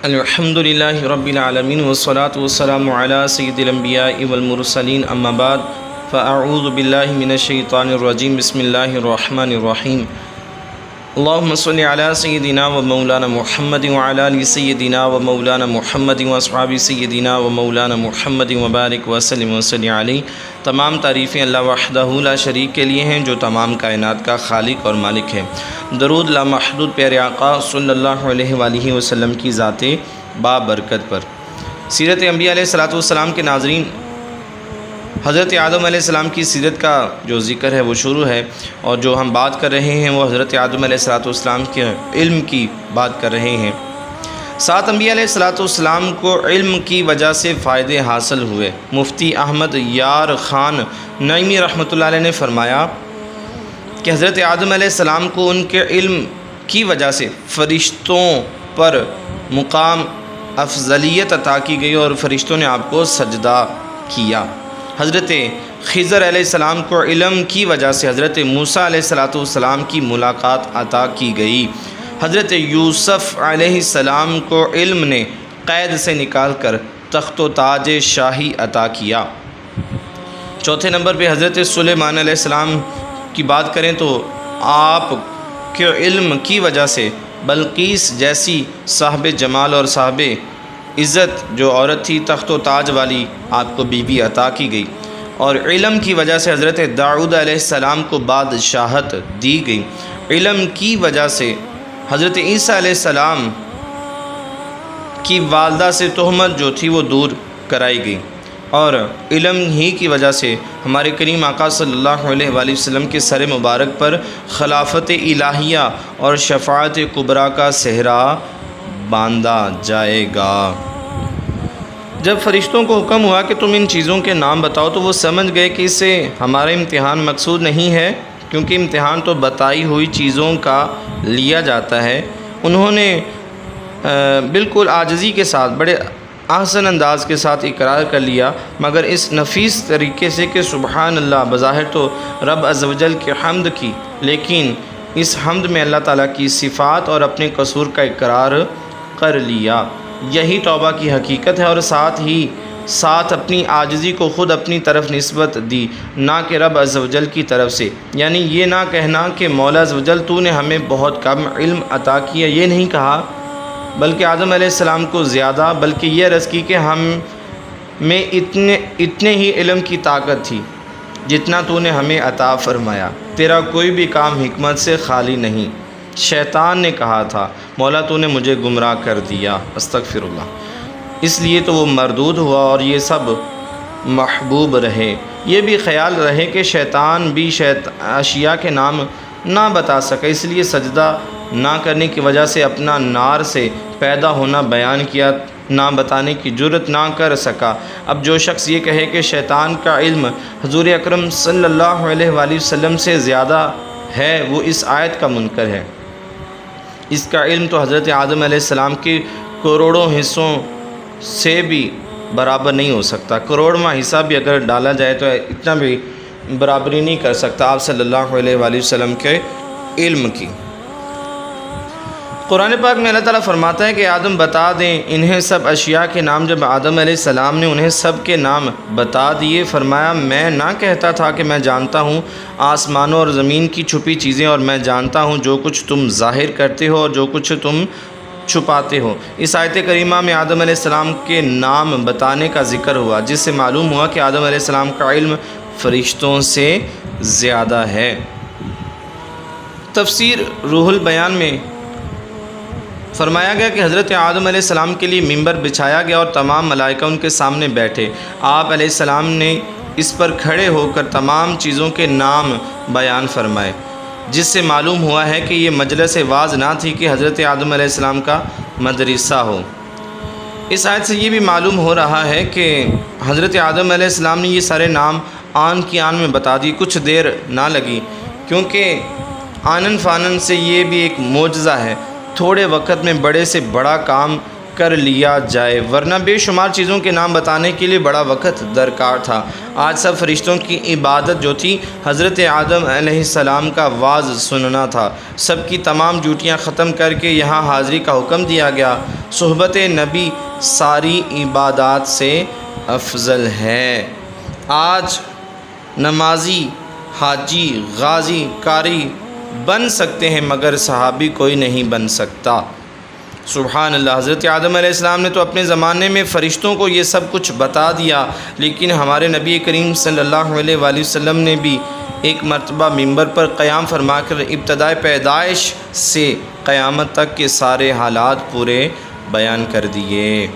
الحمد للہ رب العالمین والصلاة والسلام علی سید الانبیاء والمرسلین اما بعد فاعوذ باللہ من الشیطان الرجیم بسم اللہ الرحمن الرحیم اللہم صلی علی سیدنا و مولانا محمد وعلی آل سیدنا و مولانا محمد واصحاب سیدنا و مولانا محمد وبارک وسلم وصلی علیہ۔ تمام تعریفیں اللہ وحدہ لا شریک کے لیے ہیں جو تمام کائنات کا خالق اور مالک ہے۔ درود لامحدود پیارے آقا صلی اللہ علیہ وآلہ وسلم کی ذات بابرکت پر۔ سیرت انبیاء علیہ الصلوۃ والسلام کے ناظرین، حضرت آدم علیہ السلام کی سیرت کا جو ذکر ہے وہ شروع ہے، اور جو ہم بات کر رہے ہیں وہ حضرت آدم علیہ الصلوۃ والسلام کے علم کی بات کر رہے ہیں۔ 7 انبیاء علیہ الصلوۃ والسلام کو علم کی وجہ سے فائدے حاصل ہوئے۔ مفتی احمد یار خان نعیمی رحمۃ اللہ علیہ نے فرمایا کہ حضرت آدم علیہ السلام کو ان کے علم کی وجہ سے فرشتوں پر مقام افضلیت عطا کی گئی اور فرشتوں نے آپ کو سجدہ کیا۔ حضرت خضر علیہ السلام کو علم کی وجہ سے حضرت موسیٰ علیہ السلام کی ملاقات عطا کی گئی۔ حضرت یوسف علیہ السلام کو علم نے قید سے نکال کر تخت و تاج شاہی عطا کیا۔ چوتھے نمبر پہ حضرت سلیمان علیہ السلام کی بات کریں تو آپ کے علم کی وجہ سے بلقیس جیسی صاحب جمال اور صاحب عزت جو عورت تھی تخت و تاج والی آپ کو بیوی عطا کی گئی، اور علم کی وجہ سے حضرت داؤد علیہ السلام کو بادشاہت دی گئی۔ علم کی وجہ سے حضرت عیسیٰ علیہ السلام کی والدہ سے تہمت جو تھی وہ دور کرائی گئی، اور علم ہی کی وجہ سے ہمارے کریم آقا صلی اللہ علیہ وآلہ وسلم کے سر مبارک پر خلافت الہیہ اور شفاعت کبریٰ کا صحرا باندھا جائے گا۔ جب فرشتوں کو حکم ہوا کہ تم ان چیزوں کے نام بتاؤ تو وہ سمجھ گئے کہ اس سے ہمارا امتحان مقصود نہیں ہے، کیونکہ امتحان تو بتائی ہوئی چیزوں کا لیا جاتا ہے۔ انہوں نے بالکل عاجزی کے ساتھ بڑے احسن انداز کے ساتھ اقرار کر لیا، مگر اس نفیس طریقے سے کہ سبحان اللہ، بظاہر تو رب عز و جل کی حمد کی، لیکن اس حمد میں اللہ تعالیٰ کی صفات اور اپنے قصور کا اقرار کر لیا۔ یہی توبہ کی حقیقت ہے، اور ساتھ اپنی عاجزی کو خود اپنی طرف نسبت دی، نہ کہ رب عز و جل کی طرف سے۔ یعنی یہ نہ کہنا کہ مولا عز و جل تو نے ہمیں بہت کم علم عطا کیا، یہ نہیں کہا، بلکہ آدم علیہ السلام کو زیادہ، بلکہ یہ عرض کی کہ ہم میں اتنے ہی علم کی طاقت تھی جتنا تو نے ہمیں عطا فرمایا، تیرا کوئی بھی کام حکمت سے خالی نہیں۔ شیطان نے کہا تھا مولا تو نے مجھے گمراہ کر دیا، استغفر اللہ، اس لیے تو وہ مردود ہوا اور یہ سب محبوب رہے۔ یہ بھی خیال رہے کہ شیطان بھی اشیاء کے نام نہ بتا سکا، اس لیے سجدہ نہ کرنے کی وجہ سے اپنا نار سے پیدا ہونا بیان کیا، نہ بتانے کی جرت نہ کر سکا۔ اب جو شخص یہ کہے کہ شیطان کا علم حضور اکرم صلی اللہ علیہ وآلہ وسلم سے زیادہ ہے، وہ اس آیت کا منکر ہے۔ اس کا علم تو حضرت آدم علیہ السلام کے کروڑوں حصوں سے بھی برابر نہیں ہو سکتا۔ کروڑواں حصہ بھی اگر ڈالا جائے تو اتنا بھی برابری نہیں کر سکتا آپ صلی اللہ علیہ وآلہ وسلم کے علم کی۔ قرآن پاک میں اللہ تعالیٰ فرماتا ہے کہ آدم بتا دیں انہیں سب اشیاء کے نام۔ جب آدم علیہ السلام نے انہیں سب کے نام بتا دیے، فرمایا میں نہ کہتا تھا کہ میں جانتا ہوں آسمانوں اور زمین کی چھپی چیزیں، اور میں جانتا ہوں جو کچھ تم ظاہر کرتے ہو اور جو کچھ تم چھپاتے ہو۔ اس آیت کریمہ میں آدم علیہ السلام کے نام بتانے کا ذکر ہوا، جس سے معلوم ہوا کہ آدم علیہ السلام کا علم فرشتوں سے زیادہ ہے۔ تفسیر روح البیان میں فرمایا گیا کہ حضرت آدم علیہ السلام کے لیے ممبر بچھایا گیا اور تمام ملائکہ ان کے سامنے بیٹھے۔ آپ علیہ السلام نے اس پر کھڑے ہو کر تمام چیزوں کے نام بیان فرمائے، جس سے معلوم ہوا ہے کہ یہ مجلس واعظ نہ تھی کہ حضرت آدم علیہ السلام کا مدرسہ ہو۔ اس آیت سے یہ بھی معلوم ہو رہا ہے کہ حضرت آدم علیہ السلام نے یہ سارے نام آن کی آن میں بتا دی، کچھ دیر نہ لگی، کیونکہ آنن فانن سے یہ بھی ایک معجزہ ہے۔ تھوڑے وقت میں بڑے سے بڑا کام کر لیا جائے، ورنہ بے شمار چیزوں کے نام بتانے کے لیے بڑا وقت درکار تھا۔ آج سب فرشتوں کی عبادت جو تھی حضرت آدم علیہ السلام کا واعظ سننا تھا۔ سب کی تمام ڈیوٹیاں ختم کر کے یہاں حاضری کا حکم دیا گیا۔ صحبت نبی ساری عبادات سے افضل ہے۔ آج نمازی، حاجی، غازی، قاری بن سکتے ہیں مگر صحابی کوئی نہیں بن سکتا۔ سبحان اللہ۔ حضرت آدم علیہ السلام نے تو اپنے زمانے میں فرشتوں کو یہ سب کچھ بتا دیا، لیکن ہمارے نبی کریم صلی اللہ علیہ وآلہ وسلم نے بھی ایک مرتبہ منبر پر قیام فرما کر ابتدائے پیدائش سے قیامت تک کے سارے حالات پورے بیان کر دیے۔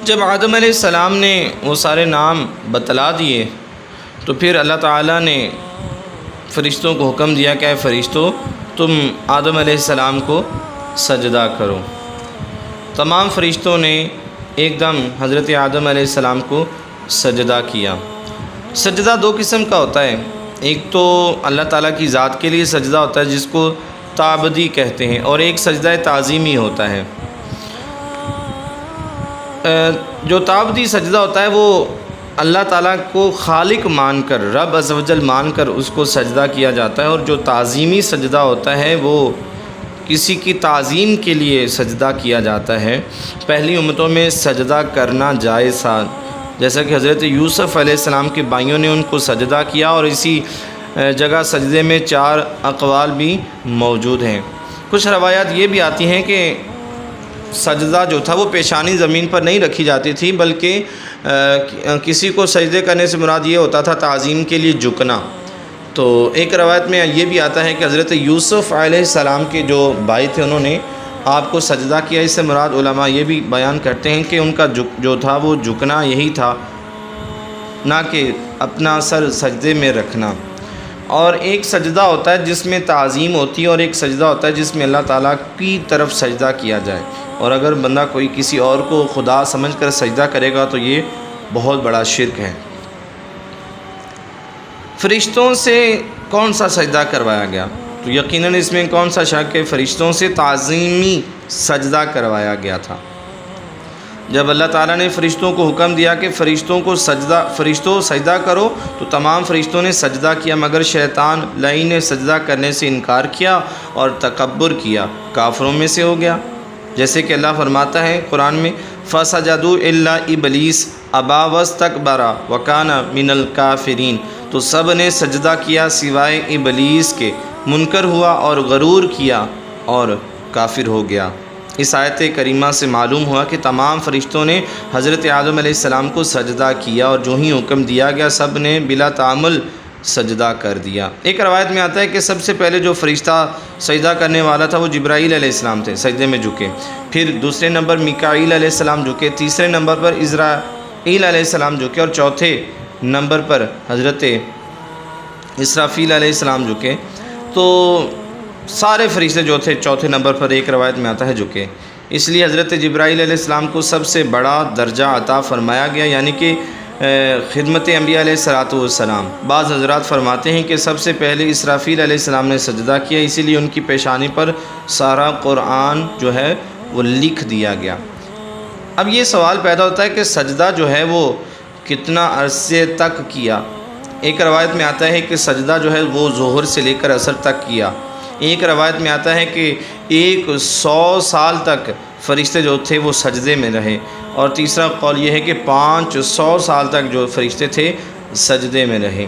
جب آدم علیہ السلام نے وہ سارے نام بتلا دیے تو پھر اللہ تعالیٰ نے فرشتوں کو حکم دیا کہ اے فرشتوں، تم آدم علیہ السلام کو سجدہ کرو۔ تمام فرشتوں نے ایک دم حضرت آدم علیہ السلام کو سجدہ کیا۔ سجدہ دو قسم کا ہوتا ہے، ایک تو اللہ تعالیٰ کی ذات کے لیے سجدہ ہوتا ہے جس کو تعبدی کہتے ہیں، اور ایک سجدہ تعظیمی ہوتا ہے۔ جو تعبدی سجدہ ہوتا ہے وہ اللہ تعالیٰ کو خالق مان کر، رب عز و جل مان کر اس کو سجدہ کیا جاتا ہے، اور جو تعظیمی سجدہ ہوتا ہے وہ کسی کی تعظیم کے لیے سجدہ کیا جاتا ہے۔ پہلی امتوں میں سجدہ کرنا جائز تھا، جیسا کہ حضرت یوسف علیہ السلام کے بھائیوں نے ان کو سجدہ کیا، اور اسی جگہ سجدے میں 4 اقوال بھی موجود ہیں۔ کچھ روایات یہ بھی آتی ہیں کہ سجدہ جو تھا وہ پیشانی زمین پر نہیں رکھی جاتی تھی، بلکہ کسی کو سجدے کرنے سے مراد یہ ہوتا تھا تعظیم کے لیے جھکنا۔ تو ایک روایت میں یہ بھی آتا ہے کہ حضرت یوسف علیہ السلام کے جو بھائی تھے انہوں نے آپ کو سجدہ کیا۔ اس سے مراد علماء یہ بھی بیان کرتے ہیں کہ ان کا جو تھا وہ جھکنا یہی تھا، نہ کہ اپنا سر سجدے میں رکھنا۔ اور ایک سجدہ ہوتا ہے جس میں تعظیم ہوتی ہے، اور ایک سجدہ ہوتا ہے جس میں اللہ تعالیٰ کی طرف سجدہ کیا جائے، اور اگر بندہ کوئی کسی اور کو خدا سمجھ کر سجدہ کرے گا تو یہ بہت بڑا شرک ہے۔ فرشتوں سے کون سا سجدہ کروایا گیا؟ تو یقیناً اس میں کون سا شک ہے، فرشتوں سے تعظیمی سجدہ کروایا گیا تھا۔ جب اللہ تعالیٰ نے فرشتوں کو حکم دیا کہ فرشتوں سجدہ کرو، تو تمام فرشتوں نے سجدہ کیا، مگر شیطان لعین نے سجدہ کرنے سے انکار کیا اور تکبر کیا، کافروں میں سے ہو گیا۔ جیسے کہ اللہ فرماتا ہے قرآن میں فَسَجَدُوا إِلَّا إِبْلِيسَ أَبَىٰ وَاسْتَكْبَرَ وَكَانَ مِنَ الْكَافِرِينَ، تو سب نے سجدہ کیا سوائے ابلیس کے، منکر ہوا اور غرور کیا اور کافر ہو گیا۔ اس آیت کریمہ سے معلوم ہوا کہ تمام فرشتوں نے حضرت آدم علیہ السلام کو سجدہ کیا، اور جو ہی حکم دیا گیا سب نے بلا تعامل سجدہ کر دیا۔ ایک روایت میں آتا ہے کہ سب سے پہلے جو فرشتہ سجدہ کرنے والا تھا وہ جبرائیل علیہ السلام تھے، سجدے میں جھکے۔ پھر دوسرے نمبر میکائیل علیہ السلام جھکے، تیسرے نمبر پر اسرافیل علیہ السلام جھکے، اور چوتھے نمبر پر حضرت اسرافیل علیہ السلام جھکے۔ تو سارے فرشتے جو تھے چوتھے نمبر پر ایک روایت میں آتا ہے جھکے، اس لیے حضرت جبرائیل علیہ السلام کو سب سے بڑا درجہ عطا فرمایا گیا، یعنی کہ خدمت انبیاء علیہ السلام۔ بعض حضرات فرماتے ہیں کہ سب سے پہلے اسرافیل علیہ السلام نے سجدہ کیا، اسی لیے ان کی پیشانی پر سارا قرآن جو ہے وہ لکھ دیا گیا۔ اب یہ سوال پیدا ہوتا ہے کہ سجدہ جو ہے وہ کتنا عرصے تک کیا؟ ایک روایت میں آتا ہے کہ سجدہ جو ہے وہ ظہر سے لے کر عصر تک کیا، ایک روایت میں آتا ہے کہ 100 سال تک فرشتے جو تھے وہ سجدے میں رہے، اور تیسرا قول یہ ہے کہ 500 سال تک جو فرشتے تھے سجدے میں رہے۔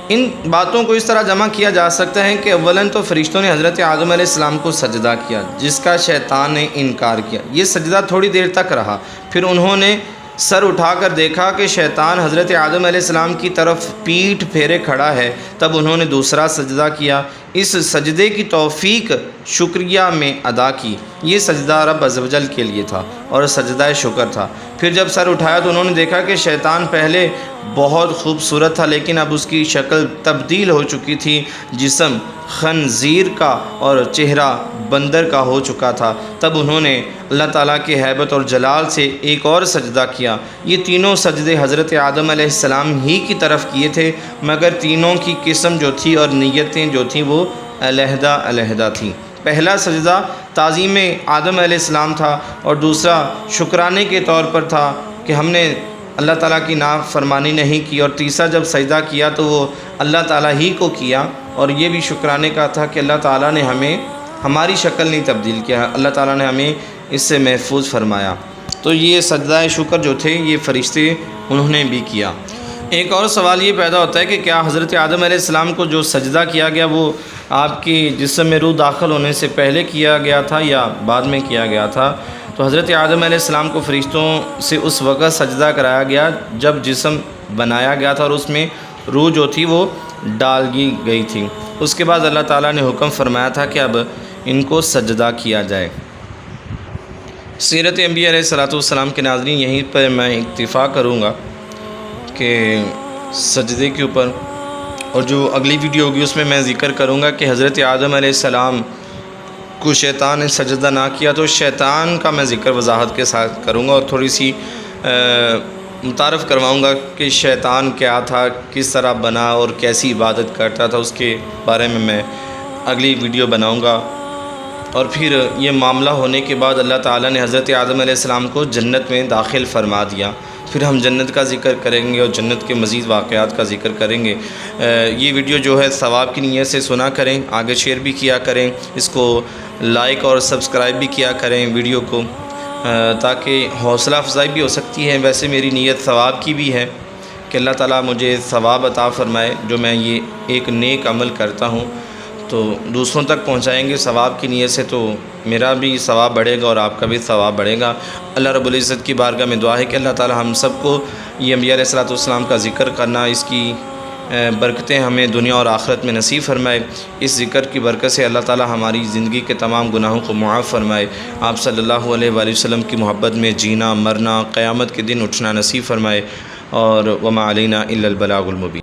ان باتوں کو اس طرح جمع کیا جا سکتا ہے کہ اولاً تو فرشتوں نے حضرت آدم علیہ السلام کو سجدہ کیا، جس کا شیطان نے انکار کیا۔ یہ سجدہ تھوڑی دیر تک رہا، پھر انہوں نے سر اٹھا کر دیکھا کہ شیطان حضرت آدم علیہ السلام کی طرف پیٹھ پھیرے کھڑا ہے، تب انہوں نے دوسرا سجدہ کیا۔ اس سجدے کی توفیق شکریہ میں ادا کی۔ یہ سجدہ رب عز و جل کے لیے تھا اور سجدہ شکر تھا۔ پھر جب سر اٹھایا تو انہوں نے دیکھا کہ شیطان پہلے بہت خوبصورت تھا، لیکن اب اس کی شکل تبدیل ہو چکی تھی، جسم خنزیر کا اور چہرہ بندر کا ہو چکا تھا۔ تب انہوں نے اللہ تعالیٰ کی ہیبت اور جلال سے ایک اور سجدہ کیا۔ یہ تینوں سجدے حضرت آدم علیہ السلام ہی کی طرف کیے تھے، مگر تینوں کی قسم جو تھی اور نیتیں جو تھیں وہ علیحدہ علیحدہ تھیں۔ پہلا سجدہ تعظیم آدم علیہ السلام تھا، اور دوسرا شکرانے کے طور پر تھا کہ ہم نے اللہ تعالیٰ کی نافرمانی نہیں کی، اور تیسرا جب سجدہ کیا تو وہ اللہ تعالیٰ ہی کو کیا، اور یہ بھی شکرانے کا تھا کہ اللہ تعالیٰ نے ہمیں ہماری شکل نہیں تبدیل کیا، اللہ تعالیٰ نے ہمیں اس سے محفوظ فرمایا۔ تو یہ سجدہ شکر جو تھے یہ فرشتے انہوں نے بھی کیا۔ ایک اور سوال یہ پیدا ہوتا ہے کہ کیا حضرت آدم علیہ السلام کو جو سجدہ کیا گیا وہ آپ کی جسم میں روح داخل ہونے سے پہلے کیا گیا تھا یا بعد میں کیا گیا تھا؟ تو حضرت آدم علیہ السلام کو فرشتوں سے اس وقت سجدہ کرایا گیا جب جسم بنایا گیا تھا اور اس میں روح جو تھی وہ ڈال گئی تھی۔ اس کے بعد اللہ تعالیٰ نے حکم فرمایا تھا کہ اب ان کو سجدہ کیا جائے۔ سیرت انبیاء علیہ السلام کے ناظرین، یہیں پر میں اکتفا کروں گا کہ سجدے کے اوپر، اور جو اگلی ویڈیو ہوگی اس میں میں ذکر کروں گا کہ حضرت آدم علیہ السلام کو شیطان نے سجدہ نہ کیا تو شیطان کا میں ذکر وضاحت کے ساتھ کروں گا، اور تھوڑی سی متعارف کرواؤں گا کہ شیطان کیا تھا، کس طرح بنا اور کیسی عبادت کرتا تھا، اس کے بارے میں اگلی ویڈیو بناؤں گا۔ اور پھر یہ معاملہ ہونے کے بعد اللہ تعالیٰ نے حضرت آدم علیہ السلام کو جنت میں داخل فرما دیا، پھر ہم جنت کا ذکر کریں گے اور جنت کے مزید واقعات کا ذکر کریں گے۔ یہ ویڈیو جو ہے ثواب کی نیت سے سنا کریں، آگے شیئر بھی کیا کریں، اس کو لائک اور سبسکرائب بھی کیا کریں ویڈیو کو، تاکہ حوصلہ افزائی بھی ہو سکتی ہے۔ ویسے میری نیت ثواب کی بھی ہے کہ اللہ تعالیٰ مجھے ثواب عطا فرمائے، جو میں یہ ایک نیک عمل کرتا ہوں تو دوسروں تک پہنچائیں گے ثواب کی نیت سے، تو میرا بھی ثواب بڑھے گا اور آپ کا بھی ثواب بڑھے گا۔ اللہ رب العزت کی بارگاہ میں دعا ہے کہ اللہ تعالیٰ ہم سب کو یہ انبیاء علیہ السلام کا ذکر کرنا، اس کی برکتیں ہمیں دنیا اور آخرت میں نصیب فرمائے۔ اس ذکر کی برکت سے اللہ تعالیٰ ہماری زندگی کے تمام گناہوں کو معاف فرمائے، آپ صلی اللہ علیہ وآلہ وسلم کی محبت میں جینا مرنا، قیامت کے دن اٹھنا نصیب فرمائے، اور وما علینا الا البلاغ المبین۔